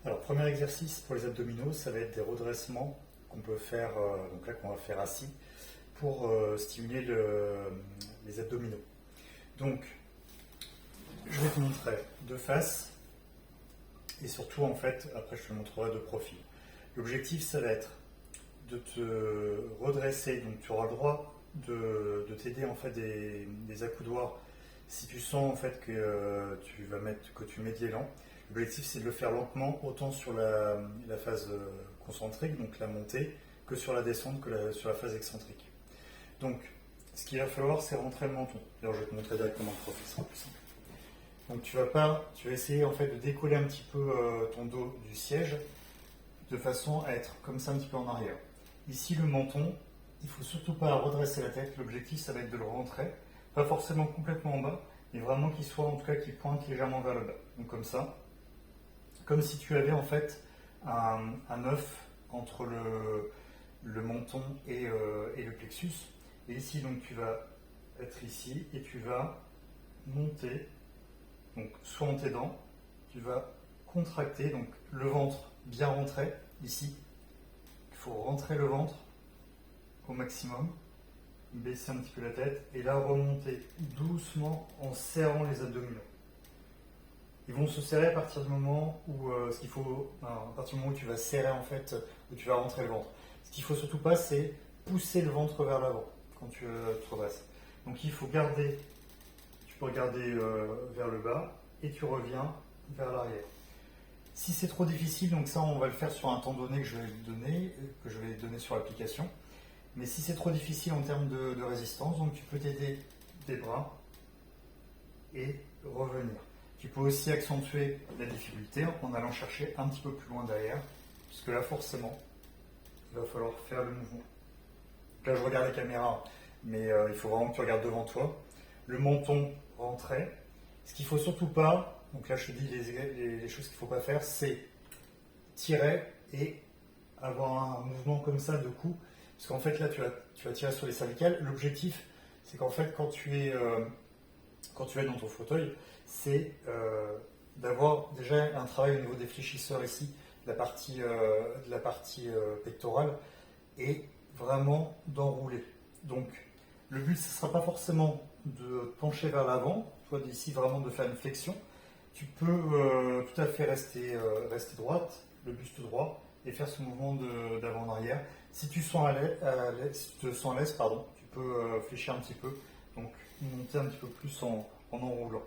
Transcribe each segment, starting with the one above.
Alors, premier exercice pour les abdominaux, ça va être des redressements qu'on peut faire, donc là qu'on va faire assis, pour stimuler les abdominaux. Donc, je vais te montrer de face, et surtout en fait, après je te montrerai de profil. L'objectif, ça va être de te redresser, donc tu auras le droit de t'aider en fait des accoudoirs si tu sens en fait que tu mets de l'élan. L'objectif, c'est de le faire lentement, autant sur la phase concentrique, donc la montée, que sur la descente, sur la phase excentrique. Donc, ce qu'il va falloir, c'est rentrer le menton. D'ailleurs, je vais te montrer directement le profil, ce sera plus simple. Donc, tu vas essayer en fait de décoller un petit peu ton dos du siège, de façon à être comme ça un petit peu en arrière. Ici, le menton, il ne faut surtout pas redresser la tête. L'objectif, ça va être de le rentrer, pas forcément complètement en bas, mais vraiment qu'il soit, en tout cas, qu'il pointe légèrement vers le bas. Donc, comme ça. Comme si tu avais en fait un œuf entre le menton et le plexus. Et ici, donc, tu vas être ici et tu vas monter, donc soit en t'aidant, tu vas contracter, donc le ventre bien rentré, ici. Il faut rentrer le ventre au maximum, baisser un petit peu la tête et là remonter doucement en serrant les abdominaux. Ils vont se serrer à partir du moment où à partir du moment où tu vas serrer en fait, où tu vas rentrer le ventre. Ce qu'il faut surtout pas, c'est pousser le ventre vers l'avant quand tu te redresses. Donc il faut garder, tu peux regarder vers le bas et tu reviens vers l'arrière. Si c'est trop difficile, donc ça on va le faire sur un temps donné que je vais donner sur l'application. Mais si c'est trop difficile en termes de résistance, donc tu peux t'aider des bras et revenir. Tu peux aussi accentuer la difficulté en allant chercher un petit peu plus loin derrière, puisque là forcément, il va falloir faire le mouvement. Donc là je regarde la caméra, mais il faut vraiment que tu regardes devant toi. Le menton rentré. Ce qu'il ne faut surtout pas, donc là je te dis les choses qu'il ne faut pas faire, c'est tirer et avoir un mouvement comme ça de cou, parce qu'en fait là tu vas tirer sur les cervicales. L'objectif, c'est qu'en fait quand tu es dans ton fauteuil, c'est d'avoir déjà un travail au niveau des fléchisseurs ici, de la partie pectorale, et vraiment d'enrouler. Donc le but, ce ne sera pas forcément de pencher vers l'avant, toi d'ici vraiment de faire une flexion. Tu peux tout à fait rester droite, le buste droit, et faire ce mouvement d'avant en arrière. Si tu te sens à l'aise, pardon, tu peux fléchir un petit peu, donc monter un petit peu plus en enroulant.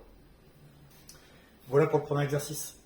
Voilà pour le premier exercice.